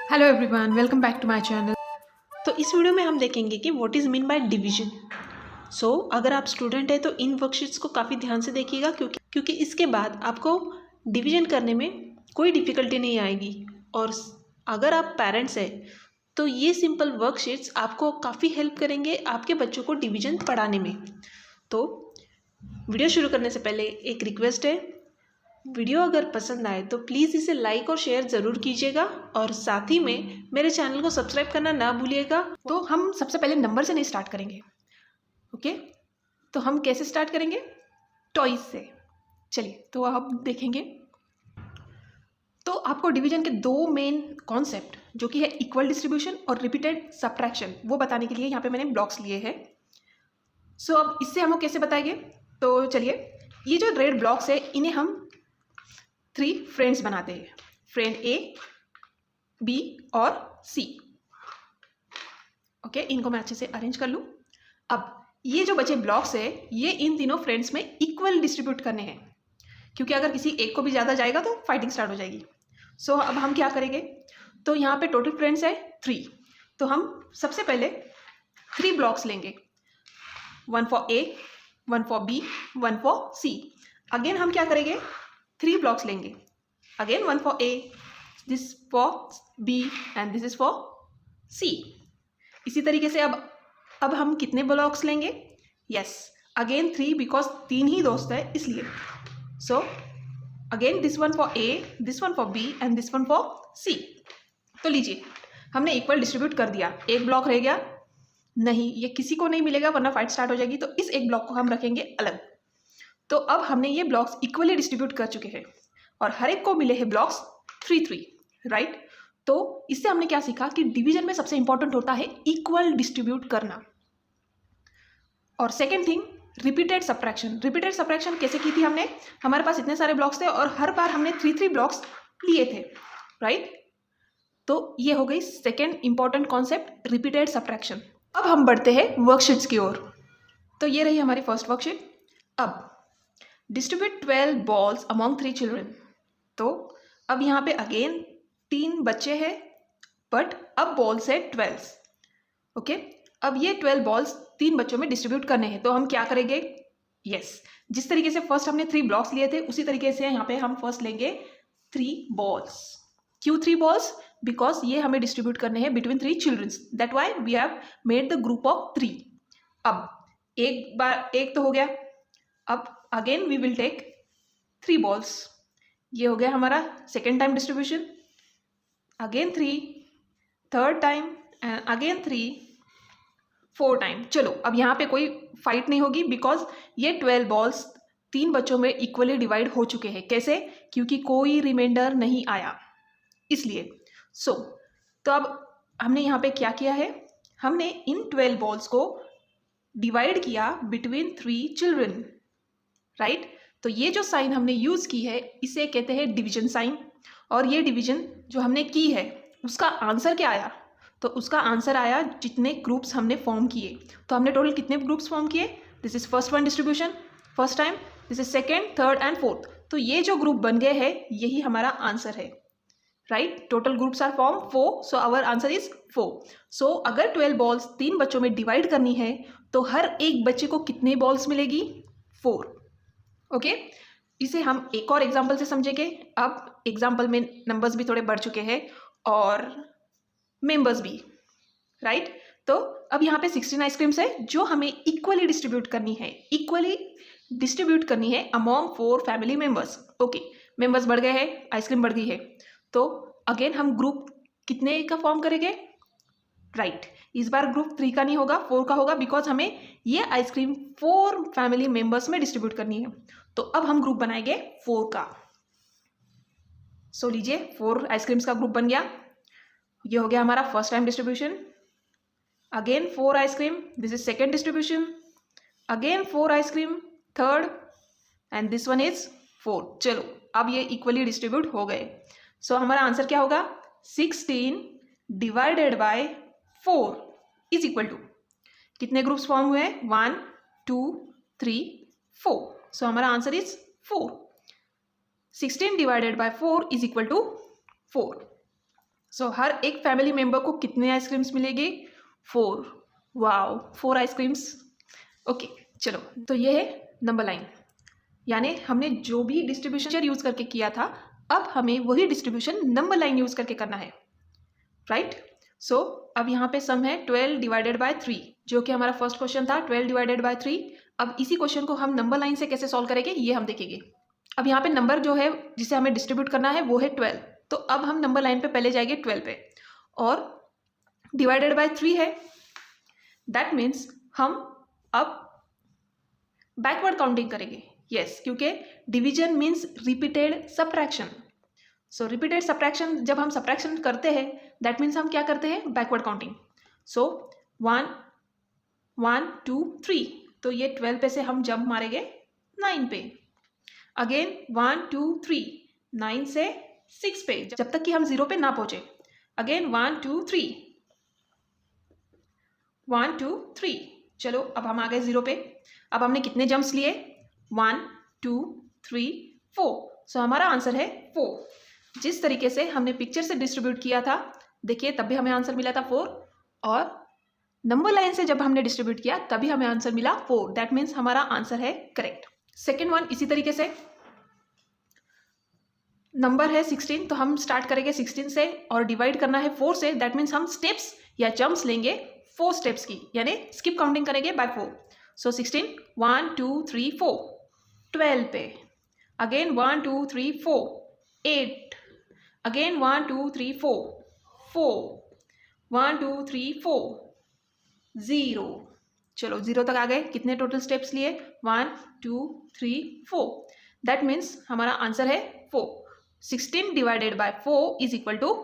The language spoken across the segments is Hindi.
Hello everyone, welcome back to my channel. तो इस वीडियो में हम देखेंगे कि what is mean by division. अगर आप स्टूडेंट हैं तो इन वर्कशीट्स को काफ़ी ध्यान से देखिएगा, क्योंकि इसके बाद आपको डिवीजन करने में कोई डिफ़िकल्टी नहीं आएगी। और अगर आप पेरेंट्स हैं तो ये सिंपल वर्कशीट्स आपको काफ़ी हेल्प करेंगे आपके बच्चों को डिवीजन पढ़ाने में। तो वीडियो शुरू करने से पहले एक रिक्वेस्ट है, वीडियो अगर पसंद आए तो प्लीज़ इसे लाइक और शेयर ज़रूर कीजिएगा और साथ ही में मेरे चैनल को सब्सक्राइब करना ना भूलिएगा। तो हम सबसे पहले नंबर से नहीं स्टार्ट करेंगे, ओके? तो हम कैसे स्टार्ट करेंगे? टॉयज से। चलिए, तो अब देखेंगे। तो आपको डिवीजन के दो मेन कॉन्सेप्ट जो कि है इक्वल डिस्ट्रीब्यूशन और रिपीटेड सब्ट्रैक्शन, वो बताने के लिए यहाँ पे मैंने ब्लॉक्स लिए हैं। अब इससे हम लोग कैसे बताएंगे? तो चलिए, ये जो रेड ब्लॉक्स है इन्हें हम 3 फ्रेंड्स बनाते हैं, फ्रेंड ए, बी और सी। ओके, इनको मैं अच्छे से अरेंज कर लूँ। अब ये जो बचे ब्लॉक्स है ये इन तीनों फ्रेंड्स में इक्वल डिस्ट्रीब्यूट करने हैं, क्योंकि अगर किसी एक को भी ज़्यादा जाएगा तो फाइटिंग स्टार्ट हो जाएगी। अब हम क्या करेंगे? तो यहाँ पे टोटल फ्रेंड्स है 3। तो हम सबसे पहले 3 ब्लॉक्स लेंगे, 1 for A, 1 for B, 1 for C. Again हम क्या करेंगे? 3 ब्लॉक्स लेंगे, again 1 for A, this for B and this is for C. इसी तरीके से अब हम कितने ब्लॉक्स लेंगे? यस, अगेन 3, बिकॉज 3 ही दोस्त है इसलिए। Again this one for A, this one for B and this one for C. तो लीजिए, हमने इक्वल डिस्ट्रीब्यूट कर दिया। एक ब्लॉक रह गया, नहीं ये किसी को नहीं मिलेगा वरना फाइट स्टार्ट हो जाएगी, तो इस एक ब्लॉक को हम रखेंगे अलग। तो अब हमने ये ब्लॉक्स इक्वली डिस्ट्रीब्यूट कर चुके हैं और हर एक को मिले हैं ब्लॉक्स 3-3, राइट? तो इससे हमने क्या सीखा कि डिवीजन में सबसे इंपॉर्टेंट होता है इक्वल डिस्ट्रीब्यूट करना। और second thing, repeated subtraction. Repeated subtraction कैसे की थी हमने? हमारे पास इतने सारे ब्लॉक्स थे और हर बार हमने 3-3 ब्लॉक्स लिए थे, राइट? तो ये हो गई second important concept, repeated subtraction. अब हम बढ़ते हैं वर्कशीट्स की ओर। तो ये रही हमारी फर्स्ट वर्कशीट। अब डिस्ट्रीब्यूट 12 बॉल्स अमॉन्ग 3 चिल्ड्रन। तो अब यहाँ पे अगेन 3 बच्चे हैं, बट अब बॉल्स है 12। ओके, अब ये 12 बॉल्स 3 बच्चों में डिस्ट्रीब्यूट करने हैं। तो हम क्या करेंगे? यस, जिस तरीके से फर्स्ट हमने 3 ब्लॉक्स लिए थे उसी तरीके से यहाँ पे हम फर्स्ट लेंगे 3 बॉल्स। क्यों 3 बॉल्स? बिकॉज ये हमें डिस्ट्रीब्यूट करने हैं between 3 childrens, that why we have made the group of 3। अब एक बार एक तो हो गया, अब again we will take 3 balls. ये हो गया हमारा second time distribution, again 3, third time and again 3, 4 time. चलो, अब यहाँ पे कोई फाइट नहीं होगी बिकॉज ये 12 बॉल्स 3 बच्चों में इक्वली डिवाइड हो चुके हैं। कैसे? क्योंकि कोई रिमाइंडर नहीं आया इसलिए। तो अब हमने यहाँ पे क्या किया है? हमने इन 12 बॉल्स को डिवाइड किया बिटवीन 3 चिल्ड्रन, राइट? तो ये जो साइन हमने यूज़ की है इसे कहते हैं डिवीजन साइन। और ये डिवीजन जो हमने की है उसका आंसर क्या आया? तो उसका आंसर आया जितने ग्रुप्स हमने फॉर्म किए। तो हमने टोटल कितने ग्रुप्स फॉर्म किए? This is first one distribution, first time, this is second, third and fourth. तो ये जो ग्रुप बन गए हैं यही हमारा आंसर है, right? Total groups are form 4, so our answer is 4। अगर 12 बॉल्स 3 बच्चों में डिवाइड करनी है तो हर एक बच्चे को कितने बॉल्स मिलेगी? 4। ओके, इसे हम एक और एग्जाम्पल से समझेंगे। अब एग्जाम्पल में नंबर्स भी थोड़े बढ़ चुके हैं और मेंबर्स भी, राइट? तो अब यहाँ पे 16 आइसक्रीम्स है जो हमें इक्वली डिस्ट्रीब्यूट करनी है among 4 family members. Okay, members बढ़ गए हैं, आइसक्रीम बढ़ गई है, तो अगेन हम ग्रुप कितने का फॉर्म करेंगे? राइट, इस बार ग्रुप 3 का नहीं होगा, 4 का होगा, बिकॉज हमें ये आइसक्रीम 4 फैमिली मेंबर्स में डिस्ट्रीब्यूट करनी है। तो अब हम ग्रुप बनाएंगे 4 का। लीजिए, 4 आइसक्रीम्स का ग्रुप बन गया। ये हो गया हमारा first time distribution, again 4 ice cream, this is second distribution, again 4 ice cream, third, and this one is 4। चलो, अब ये इक्वली डिस्ट्रीब्यूट हो गए। हमारा आंसर क्या होगा? 16 divided by 4 is equal to, कितने ग्रुप्स फॉर्म हुए? 1, 2, 3, 4। हमारा answer is 4। 16 divided by 4 is equal to 4। So हर एक फैमिली मेम्बर को कितने आइसक्रीम्स मिलेगी? 4। Wow, 4 ice creams. ओके चलो, तो ये है नंबर लाइन, यानी हमने जो भी डिस्ट्रीब्यूशन यूज़ करके किया था, अब हमें वही डिस्ट्रीब्यूशन नंबर लाइन यूज़ करके करना है, राइट? सो अब यहाँ पे सम है 12 डिवाइडेड बाय 3, जो कि हमारा फर्स्ट क्वेश्चन था, 12 डिवाइडेड बाय 3। अब इसी क्वेश्चन को हम नंबर लाइन से कैसे सॉल्व करेंगे ये हम देखेंगे। अब यहाँ पे नंबर जो है जिसे हमें डिस्ट्रीब्यूट करना है वो है 12, तो अब हम नंबर लाइन पे पहले जाएंगे 12 पे, और डिवाइडेड बाय 3 है, दैट मीन्स हम अब बैकवर्ड काउंटिंग करेंगे। यस, क्योंकि डिवीजन मीन्स रिपीटेड सब्ट्रैक्शन। सो रिपीटेड सब्ट्रैक्शन, जब हम सब्ट्रैक्शन करते हैं दैट मीन्स हम क्या करते हैं? Backward counting. सो 1 1 2 3, तो ये 12 पे से हम जंप मारेंगे 9 पे। अगेन 1 2 3, 9 से 6 पे, जब तक कि हम 0 पे ना पहुंचे। अगेन 1 2 3, 1 2 3, चलो अब हम आ गए 0 पे। अब हमने कितने जंप्स लिए? 1 2 3 4, सो हमारा आंसर है 4। जिस तरीके से हमने पिक्चर से डिस्ट्रीब्यूट किया था, देखिए तब भी हमें आंसर मिला था 4, और नंबर लाइन से जब हमने डिस्ट्रीब्यूट किया तभी हमें आंसर मिला 4, दैट मीन्स हमारा आंसर है करेक्ट। सेकेंड वन इसी तरीके से, नंबर है 16, तो हम स्टार्ट करेंगे 16 से और डिवाइड करना है 4 से, दैट मीन्स हम स्टेप्स या जंप्स लेंगे 4 स्टेप्स की, यानी स्किप काउंटिंग करेंगे बाय 4। सो 16 1 2 3 4, 12 पे। Again 1 2 3 4, 8, again 1 2 3 4, 4, 1 2 3 4, 0। चलो 0 तक आ गए। कितने टोटल स्टेप्स लिए? 1 2 3 4, दैट मीन्स हमारा आंसर है 4। 16 divided by 4 is equal to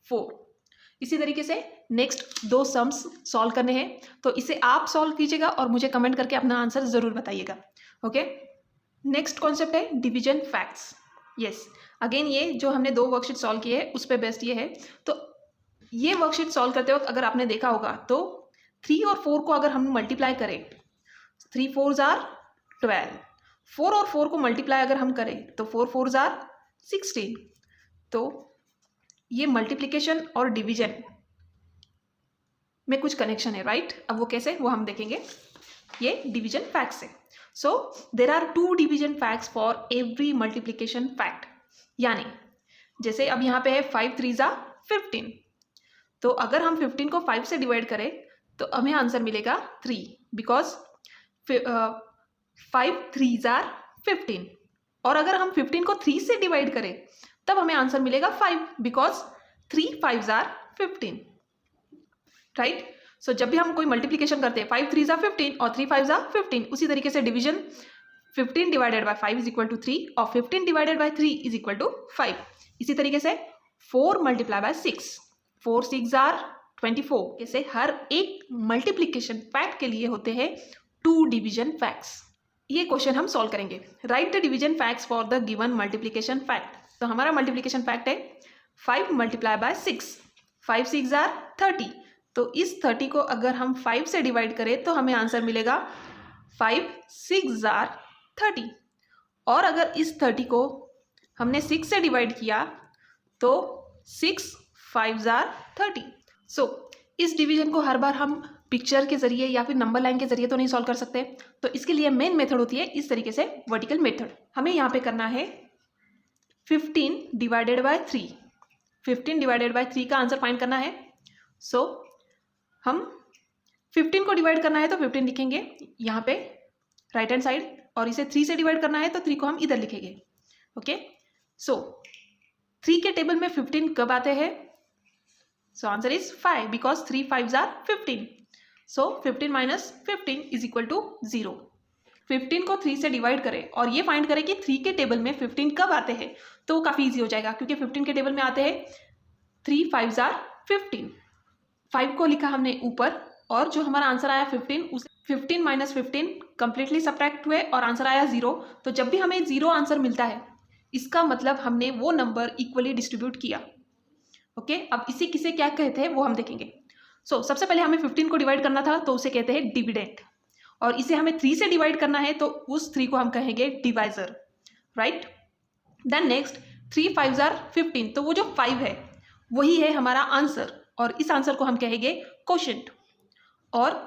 4। इसी तरीके से नेक्स्ट 2 सम्स सॉल्व करने हैं, तो इसे आप सॉल्व कीजिएगा और मुझे कमेंट करके अपना आंसर ज़रूर बताइएगा। ओके, नेक्स्ट कॉन्सेप्ट है डिवीजन फैक्ट्स। यस, अगेन ये जो हमने 2 वर्कशीट सॉल्व किए हैं उस पर बेस्ड ये है। तो ये वर्कशीट सॉल्व करते वक्त अगर आपने देखा होगा तो 3 और 4 को अगर हम मल्टीप्लाई करें, 3 4s आर 12, 4 और 4 को मल्टीप्लाई अगर हम करें तो 4 4s आर 16। तो ये मल्टीप्लिकेशन और डिवीजन में कुछ कनेक्शन है, राइट? अब वो कैसे, वो हम देखेंगे ये डिवीजन फैक्ट्स है। So there are 2 division facts for every multiplication fact, यानी जैसे अब यहाँ पे है 5 3s आर 15, तो अगर हम 15 को 5 से डिवाइड करें तो हमें आंसर मिलेगा 3, बिकॉज 5 3s आर 15, और अगर हम 15 को 3 से डिवाइड करें तब हमें आंसर मिलेगा 5, बिकॉज 3 5s आर 15, राइट? सो जब भी हम कोई मल्टीप्लिकेशन करते हैं 5 3s आर 15 और 3 5s आर 15, उसी तरीके से division 15 divided by 5 is equal to 3 और 15 divided by 3 is equal to 5। इसी तरीके से 4 मल्टीप्लाई बाय 6, 4 6 आर 24। जैसे हर एक मल्टीप्लिकेशन फैक्ट के लिए होते हैं 2 डिवीजन फैक्ट्स। ये क्वेश्चन हम सॉल्व करेंगे। Right the division facts for the given multiplication fact. तो हमारा मल्टीप्लिकेशन फैक्ट है 5 मल्टीप्लाई बाय 6, 5 6 आर 30, तो इस 30 को अगर हम 5 से डिवाइड करें तो हमें आंसर मिलेगा 5 6 आर 30, और अगर इस 30 को हमने 6 से डिवाइड किया तो 6 5s आर 30। सो इस डिवीजन को हर बार हम पिक्चर के जरिए या फिर नंबर लाइन के जरिए तो नहीं सॉल्व कर सकते, तो इसके लिए मेन मेथड होती है इस तरीके से वर्टिकल मेथड। हमें यहाँ पे करना है 15 डिवाइडेड बाय 3, 15 डिवाइडेड बाय 3 का आंसर फाइंड करना है। सो हम 15 को डिवाइड करना है तो 15 लिखेंगे यहाँ पे राइट हैंड साइड, और इसे 3 से डिवाइड करना है तो 3 को हम इधर लिखेंगे। ओके, सो 3 के टेबल में 15 कब आते हैं? So answer is 5, because 3 5s are 15। So 15 minus 15 is equal to 0। 15 को 3 से डिवाइड करें और ये फाइंड करें कि 3 के टेबल में 15 कब आते हैं, तो काफ़ी इजी हो जाएगा, क्योंकि 15 के टेबल में आते हैं 3 5s आर 15। 5 को लिखा हमने ऊपर, और जो हमारा आंसर आया 15, उस 15 माइनस 15 कंप्लीटली सब्ट्रैक्ट हुए और आंसर आया 0। तो जब भी हमें 0 आंसर मिलता है इसका मतलब हमने वो नंबर इक्वली डिस्ट्रीब्यूट किया। ओके, अब इसे किसे क्या कहते हैं वो हम देखेंगे। सो सबसे पहले हमें 15 को डिवाइड करना था तो उसे कहते हैं डिविडेंड, और इसे हमें 3 से डिवाइड करना है तो उस 3 को हम कहेंगे divisor, right? Then next 3 5s are 15, तो वो जो 5 है वही है हमारा आंसर, और इस आंसर को हम कहेंगे क्वोशंट। और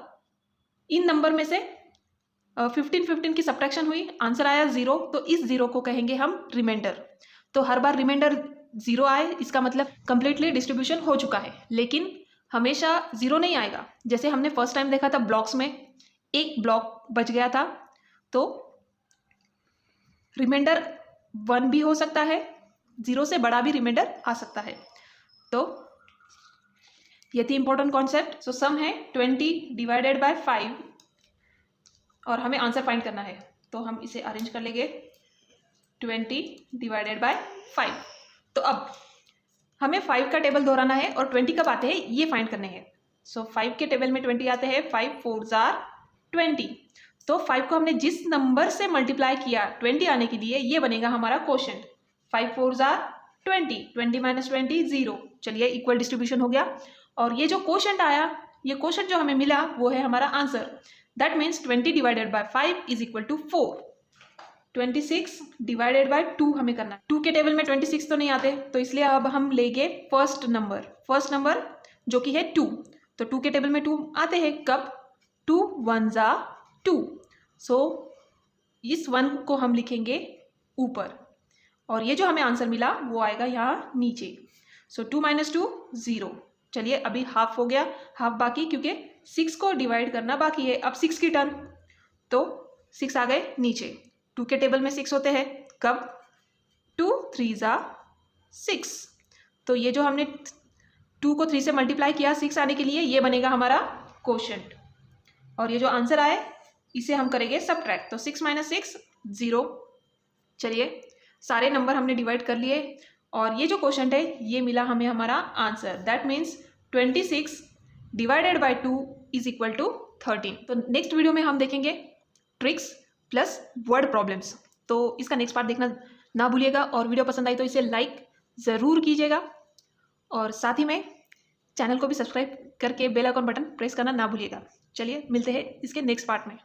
इन नंबर में से 15 की सब्ट्रैक्शन हुई, आंसर आया 0, तो इस 0 को कहेंगे हम रिमाइंडर। तो हर बार रिमाइंडर 0 आए इसका मतलब कंप्लीटली डिस्ट्रीब्यूशन हो चुका है, लेकिन हमेशा 0 नहीं आएगा। जैसे हमने फर्स्ट टाइम देखा था ब्लॉक्स में, एक ब्लॉक बच गया था, तो रिमाइंडर 1 भी हो सकता है, 0 से बड़ा भी रिमाइंडर आ सकता है। तो ये थी इंपॉर्टेंट कॉन्सेप्ट। सो सम है 20 डिवाइडेड बाय 5 और हमें आंसर फाइंड करना है, तो हम इसे अरेंज कर लेंगे 20 डिवाइडेड बाय 5। तो अब हमें 5 का टेबल दोहराना है और 20 कब आते हैं ये फाइंड करने हैं। सो 5 के टेबल में 20 आते हैं, 5 4 जार 20। तो 5 को हमने जिस नंबर से मल्टीप्लाई किया 20 आने के लिए, ये बनेगा हमारा क्वोशंट। 5 4 jar 20, 20 minus 20 0। चलिए इक्वल डिस्ट्रीब्यूशन हो गया, और ये जो क्वोशंट आया, ये क्वोशंट जो हमें मिला वो है हमारा answer. That means 20 divided by 5 is equal to 4। 26 divided by 2 हमें करना है। 2 के टेबल में 26 तो नहीं आते, तो इसलिए अब हम लेंगे फर्स्ट नंबर जो कि है 2। तो 2 के टेबल में 2 आते हैं, कब? 2 1 जा 2। सो इस 1 को हम लिखेंगे ऊपर, और ये जो हमें आंसर मिला वो आएगा यहाँ नीचे। सो 2 माइनस 2 0। चलिए अभी हाफ हो गया, हाफ बाकी, क्योंकि 6 को डिवाइड करना बाकी है। अब 6 की टर्न, तो 6 आ गए नीचे। 2 के टेबल में 6 होते हैं, कब? 2 3 जा 6। तो ये जो हमने 2 को 3 से मल्टीप्लाई किया 6 आने के लिए, ये बनेगा हमारा क्वोशंट। और ये जो आंसर आए इसे हम करेंगे सब्ट्रैक्ट। तो 6 माइनस 6 0। चलिए सारे नंबर हमने डिवाइड कर लिए, और ये जो क्वोशंट है ये मिला हमें हमारा answer. That means 26 divided by 2 is equal to 13। तो नेक्स्ट वीडियो में हम देखेंगे ट्रिक्स प्लस वर्ड प्रॉब्लम्स। तो इसका नेक्स्ट पार्ट देखना ना भूलिएगा, और वीडियो पसंद आई तो इसे लाइक ज़रूर कीजिएगा, और साथ ही में चैनल को भी सब्सक्राइब करके बेल आइकन बटन प्रेस करना ना भूलिएगा। चलिए मिलते हैं इसके नेक्स्ट पार्ट में।